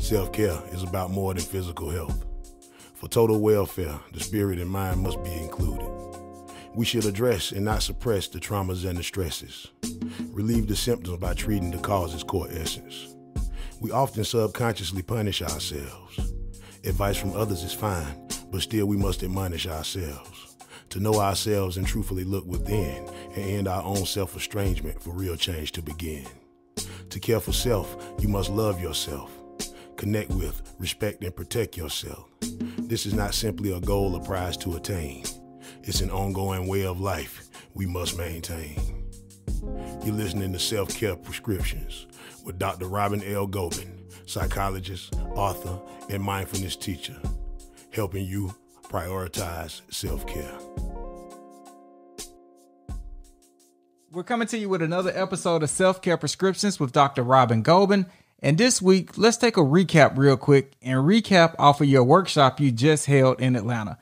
Self-care is about more than physical health. For total welfare, the spirit and mind must be included. We should address and not suppress the traumas and the stresses. Relieve the symptoms by treating the cause's core essence. We often subconsciously punish ourselves. Advice from others is fine, but still we must admonish ourselves. To know ourselves and truthfully look within and end our own self-estrangement for real change to begin. To care for self, you must love yourself. Connect with, respect, and protect yourself. This is not simply a goal or prize to attain. It's an ongoing way of life we must maintain. You're listening to Self-Care Prescriptions with Dr. Robyn L. Gobin, psychologist, author, and mindfulness teacher, helping you prioritize self-care. We're coming to you with another episode of Self-Care Prescriptions with Dr. Robyn Gobin. And this week, let's take a recap real quick and recap off of your workshop you just held in Atlanta.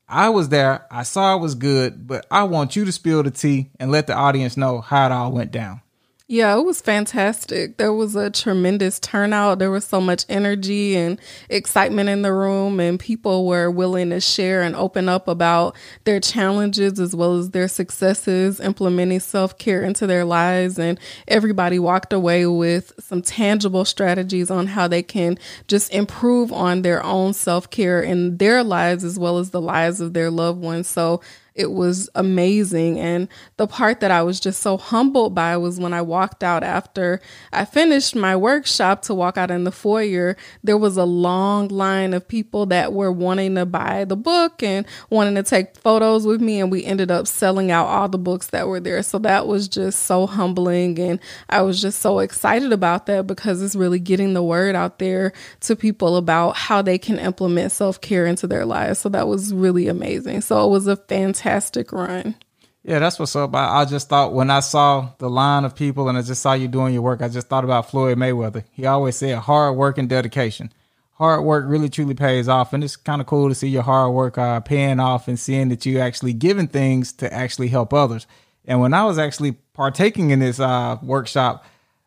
I was there, I saw it was good, but I want you to spill the tea and let the audience know how it all went down. Yeah, it was fantastic. There was a tremendous turnout. There was so much energy and excitement in the room, and people were willing to share and open up about their challenges as well as their successes, implementing self-care into their lives. And everybody walked away with some tangible strategies on how they can just improve on their own self-care in their lives as well as the lives of their loved ones. So it was amazing. And the part that I was just so humbled by was when I walked out after I finished my workshop to walk out in the foyer, there was a long line of people that were wanting to buy the book and wanting to take photos with me. And we ended up selling out all the books that were there. So that was just so humbling. And I was just so excited about that because it's really getting the word out there to people about how they can implement self-care into their lives. So that was really amazing. So it was a fantastic run. Yeah, that's what's up. I just thought when I saw the line of people and I just saw you doing your work, I just thought about Floyd Mayweather. He always said hard work and dedication. Hard work really truly pays off. And it's kind of cool to see your hard work paying off and seeing that you actually giving things to actually help others. And when I was actually partaking in this workshop,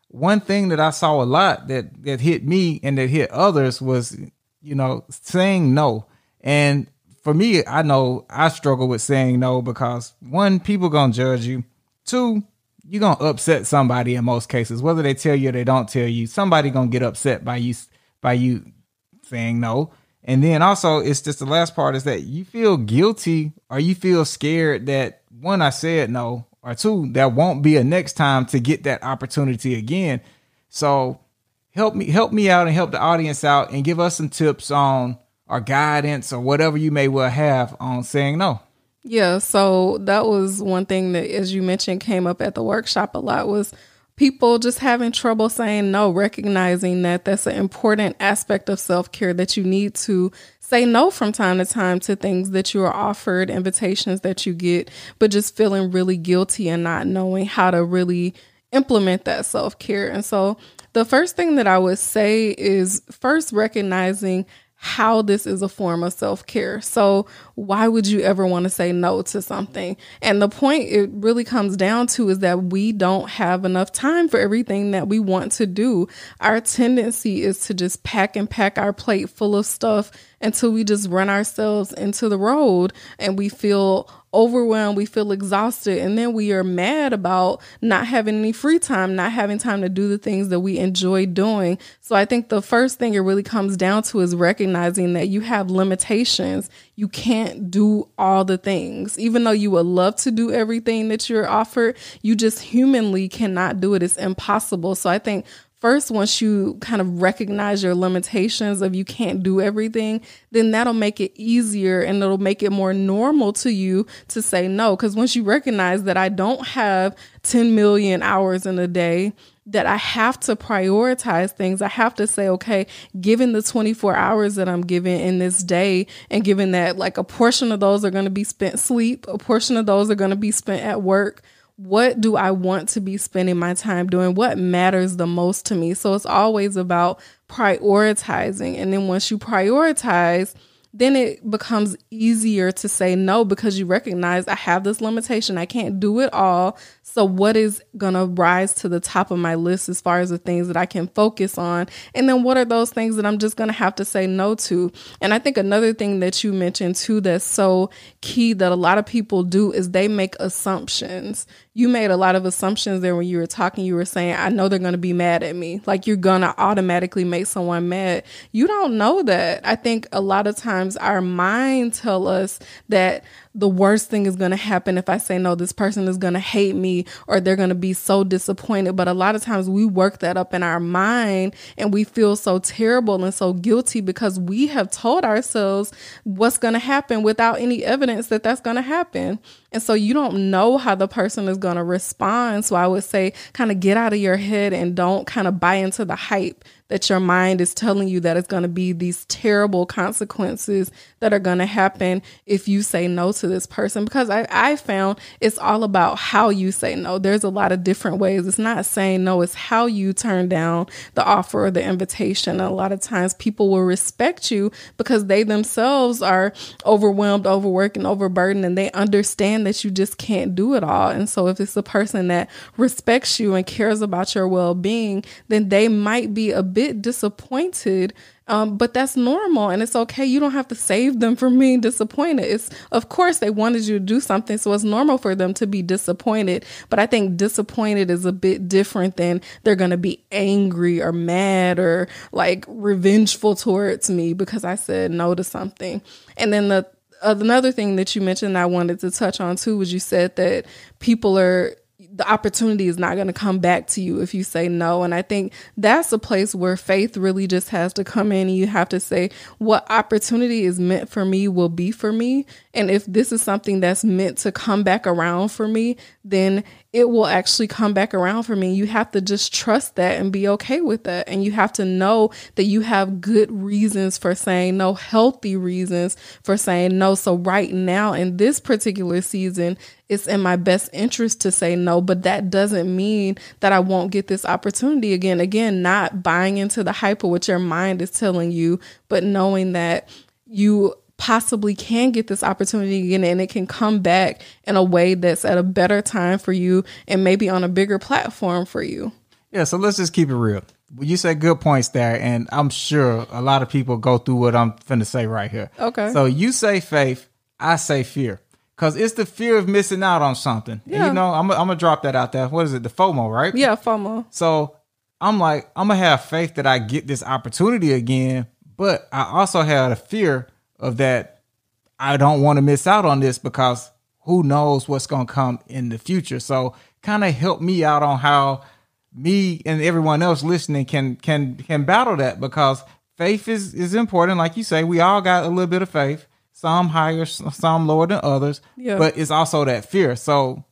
one thing that I saw a lot that hit me and that hit others was, saying no. And for me, I know I struggle with saying no because one, people gonna judge you. Two, you're gonna upset somebody in most cases, whether they tell you or they don't tell you. Somebody gonna get upset by you saying no. And then also, it's just the last part is that you feel guilty or you feel scared that one, I said no, or two, there won't be a next time to get that opportunity again. So help me out and help the audience out and give us some tips on or guidance or whatever you may well have on saying no. Yeah, so that was one thing that, as you mentioned, came up at the workshop a lot was people just having trouble saying no, recognizing that that's an important aspect of self-care, that you need to say no from time to time to things that you are offered, invitations that you get, but just feeling really guilty and not knowing how to really implement that self-care. And so the first thing that I would say is first recognizing how this is a form of self-care. So why would you ever want to say no to something? And the point it really comes down to is that we don't have enough time for everything that we want to do. Our tendency is to just pack our plate full of stuff until we just run ourselves into the road and we feel overwhelmed, we feel exhausted, and then we are mad about not having any free time, not having time to do the things that we enjoy doing. So I think the first thing it really comes down to is recognizing that you have limitations. You can't do all the things. Even though you would love to do everything that you're offered, you just humanly cannot do it. It's impossible. So I think first, once you kind of recognize your limitations of you can't do everything, then that'll make it easier and it'll make it more normal to you to say no. Because once you recognize that I don't have 10 million hours in a day, that I have to prioritize things. I have to say, okay, given the 24 hours that I'm given in this day, and given that like a portion of those are going to be spent sleep, a portion of those are going to be spent at work, what do I want to be spending my time doing? What matters the most to me? So it's always about prioritizing. And then once you prioritize, then it becomes easier to say no because you recognize I have this limitation. I can't do it all. So what is going to rise to the top of my list as far as the things that I can focus on? And then what are those things that I'm just going to have to say no to? And I think another thing that you mentioned too that's so key that a lot of people do is they make assumptions. You made a lot of assumptions there when you were talking. You were saying, I know they're going to be mad at me. Like you're going to automatically make someone mad. You don't know that. I think a lot of times our mind tell us that the worst thing is going to happen if I say no. This person is going to hate me or they're going to be so disappointed. But a lot of times we work that up in our mind and we feel so terrible and so guilty because we have told ourselves what's going to happen without any evidence that that's going to happen. And so you don't know how the person is going to respond. So I would say kind of get out of your head and don't kind of buy into the hype that your mind is telling you that it's going to be these terrible consequences that are going to happen if you say no to this person. Because I found it's all about how you say no. There's a lot of different ways. It's not saying no, it's how you turn down the offer or the invitation. And a lot of times people will respect you because they themselves are overwhelmed, overworked, and overburdened, and they understand that you just can't do it all. And so if it's a person that respects you and cares about your well-being, then they might be a bit disappointed, but that's normal and it's okay. You don't have to save them from being disappointed. It's, of course, they wanted you to do something, so it's normal for them to be disappointed. But I think disappointed is a bit different than they're going to be angry or mad or like revengeful towards me because I said no to something. And then another thing that you mentioned I wanted to touch on too was you said that the opportunity is not going to come back to you if you say no. And I think that's a place where faith really just has to come in and you have to say what opportunity is meant for me will be for me. And if this is something that's meant to come back around for me, then it will actually come back around for me. You have to just trust that and be okay with that. And you have to know that you have good reasons for saying no, healthy reasons for saying no. So right now in this particular season, it's in my best interest to say no, but that doesn't mean that I won't get this opportunity again. Again, not buying into the hype of what your mind is telling you, but knowing that you possibly can get this opportunity again and it can come back in a way that's at a better time for you and maybe on a bigger platform for you. Yeah, so let's just keep it real. You said good points there, and I'm sure a lot of people go through what I'm finna say right here. Okay. So you say faith, I say fear. Because it's the fear of missing out on something. Yeah. And, you know, I'm going to drop that out there. What is it? The FOMO, right? Yeah, FOMO. So I'm like, I'm going to have faith that I get this opportunity again, but I also have a fear of that I don't want to miss out on this because who knows what's going to come in the future. So kind of help me out on how me and everyone else listening can battle that, because faith is important. Like you say, we all got a little bit of faith. Some higher, some lower than others, but it's also that fear. So,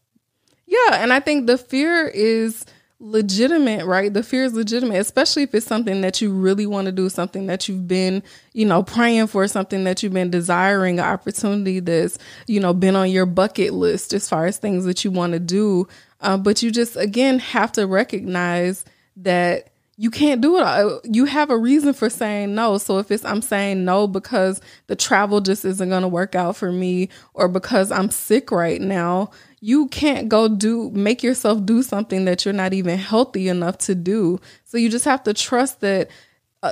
yeah, and I think the fear is legitimate, right? The fear is legitimate, especially if it's something that you really want to do, something that you've been, praying for, something that you've been desiring, an opportunity that's, been on your bucket list as far as things that you want to do. But you just, again, have to recognize that you can't do it. You have a reason for saying no. So if I'm saying no because the travel just isn't going to work out for me, or because I'm sick right now, you can't make yourself do something that you're not even healthy enough to do. So you just have to trust that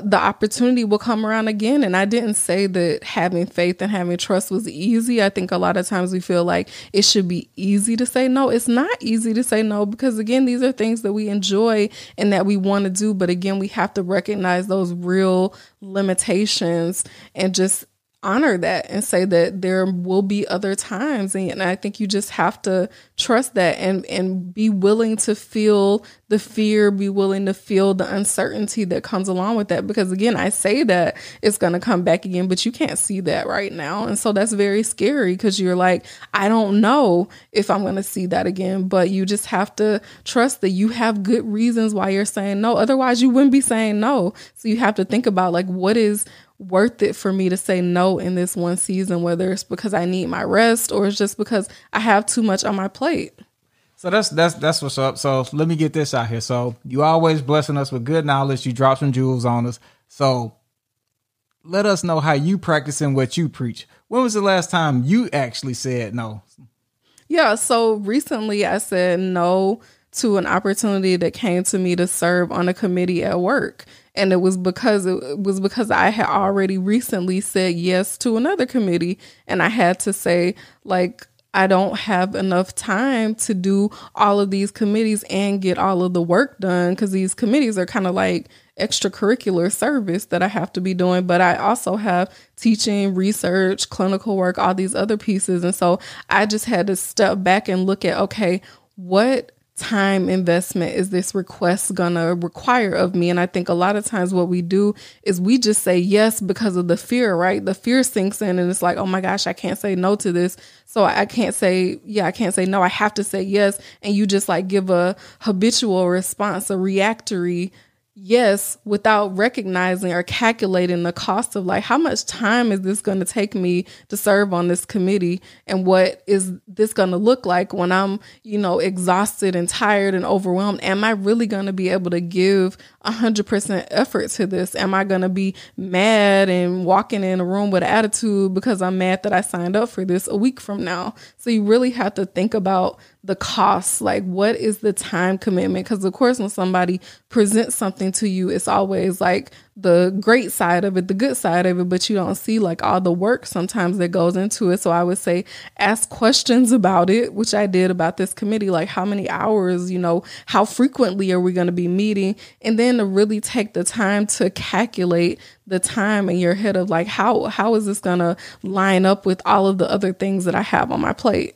the opportunity will come around again. And I didn't say that having faith and having trust was easy. I think a lot of times we feel like it should be easy to say no. It's not easy to say no because, again, these are things that we enjoy and that we want to do. But again, we have to recognize those real limitations and just honor that and say that there will be other times. And I think you just have to trust that and be willing to feel the fear, be willing to feel the uncertainty that comes along with that. Because again, I say that it's going to come back again, but you can't see that right now. And so that's very scary because you're like, I don't know if I'm going to see that again, but you just have to trust that you have good reasons why you're saying no. Otherwise you wouldn't be saying no. So you have to think about like, what is worth it for me to say no in this one season, whether it's because I need my rest or it's just because I have too much on my plate. So that's what's up. So let me get this out here. So you always blessing us with good knowledge. You drop some jewels on us. So let us know how you practicing what you preach. When was the last time you actually said no? Yeah, so recently I said no to an opportunity that came to me to serve on a committee at work. And it was because I had already recently said yes to another committee, and I had to say, like, I don't have enough time to do all of these committees and get all of the work done, because these committees are kind of like extracurricular service that I have to be doing. But I also have teaching, research, clinical work, all these other pieces. And so I just had to step back and look at, okay, what time investment is this request gonna require of me? And I think a lot of times what we do is we just say yes because of the fear, right? The fear sinks in and it's like, oh my gosh, I can't say no to this. So I can't say no. I have to say yes. And you just like give a habitual response, a reactory yes, without recognizing or calculating the cost of like, how much time is this going to take me to serve on this committee? And what is this going to look like when I'm, exhausted and tired and overwhelmed? Am I really going to be able to give 100% effort to this? Am I going to be mad and walking in a room with attitude because I'm mad that I signed up for this a week from now? So you really have to think about the cost, like what is the time commitment? Because of course, when somebody presents something to you, it's always like the great side of it, the good side of it, but you don't see like all the work sometimes that goes into it. So I would say ask questions about it, which I did about this committee, like how many hours, how frequently are we going to be meeting? And then to really take the time to calculate the time in your head of like, how is this going to line up with all of the other things that I have on my plate?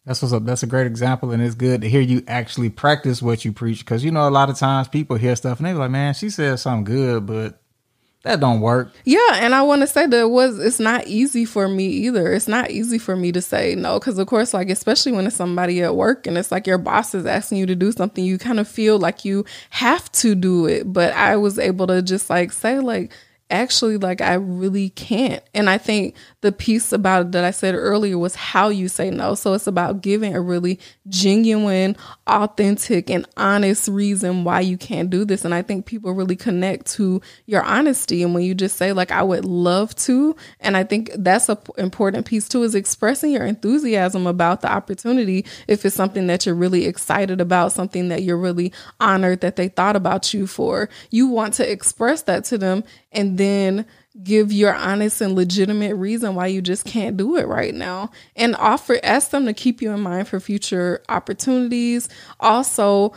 That's what's up. That's a great example. And it's good to hear you actually practice what you preach. Because, a lot of times people hear stuff and they're like, man, she said something good, but that don't work. Yeah. And I want to say that it's not easy for me either. It's not easy for me to say no. Because of course, like, especially when it's somebody at work and it's like your boss is asking you to do something, you kind of feel like you have to do it. But I was able to just like say like, actually, like, I really can't. And I think the piece about it that I said earlier was how you say no. So it's about giving a really genuine, authentic, and honest reason why you can't do this. And I think people really connect to your honesty. And when you just say, like, I would love to, and I think that's an important piece too, is expressing your enthusiasm about the opportunity. If it's something that you're really excited about, something that you're really honored that they thought about you for, you want to express that to them and then give your honest and legitimate reason why you just can't do it right now, and ask them to keep you in mind for future opportunities. Also,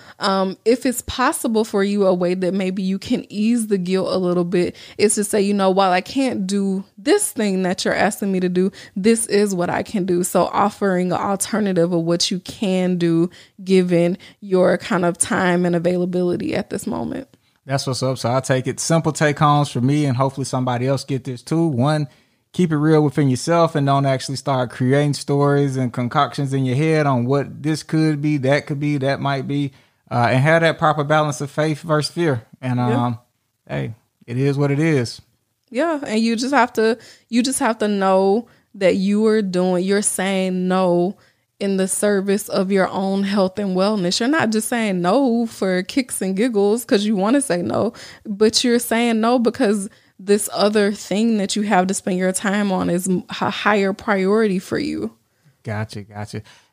if it's possible for you, a way that maybe you can ease the guilt a little bit is to say, while I can't do this thing that you're asking me to do, this is what I can do. So offering an alternative of what you can do given your kind of time and availability at this moment. That's what's up. So I take it simple take homes for me, and hopefully somebody else get this too. One, keep it real within yourself and don't actually start creating stories and concoctions in your head on what this could be, that might be, and have that proper balance of faith versus fear. And hey, it is what it is. Yeah. And you just have to know that you're saying no in the service of your own health and wellness. You're not just saying no for kicks and giggles because you want to say no, but you're saying no because this other thing that you have to spend your time on is a higher priority for you. Gotcha.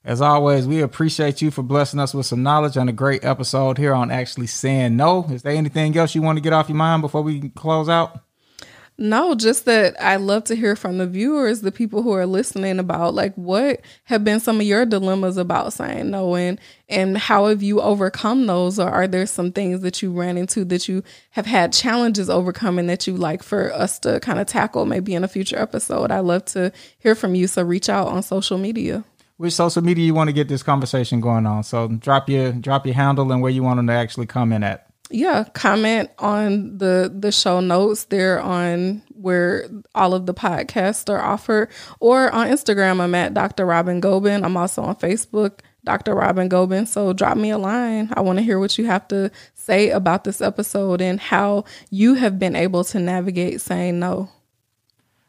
As always, we appreciate you for blessing us with some knowledge on a great episode here on actually saying no. Is there anything else you want to get off your mind before we close out? No, just that I love to hear from the viewers, the people who are listening, about like what have been some of your dilemmas about saying no, and how have you overcome those? Or are there some things that you ran into that you have had challenges overcoming that you like for us to kind of tackle maybe in a future episode? I love to hear from you. So reach out on social media. Which social media you want to get this conversation going on? So drop your handle and where you want them to actually comment at. Yeah, comment on the show notes. They're on where all of the podcasts are offered, or on Instagram. I'm at Dr. Robyn Gobin. I'm also on Facebook, Dr. Robyn Gobin. So drop me a line. I want to hear what you have to say about this episode and how you have been able to navigate saying no.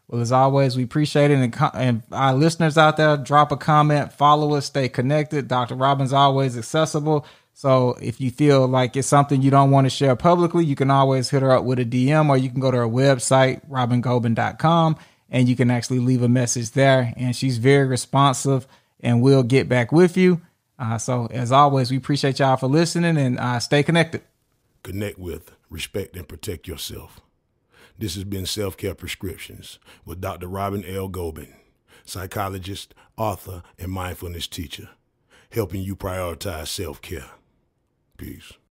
Well, as always, we appreciate it. And our listeners out there, drop a comment, follow us, stay connected. Dr. Robyn's always accessible. So if you feel like it's something you don't want to share publicly, you can always hit her up with a DM, or you can go to her website, robyngobin.com, and you can actually leave a message there. And she's very responsive and we'll get back with you. So as always, we appreciate y'all for listening, and stay connected. Connect with, respect, and protect yourself. This has been Self-Care Prescriptions with Dr. Robyn L. Gobin, psychologist, author, and mindfulness teacher, helping you prioritize self-care. Peace.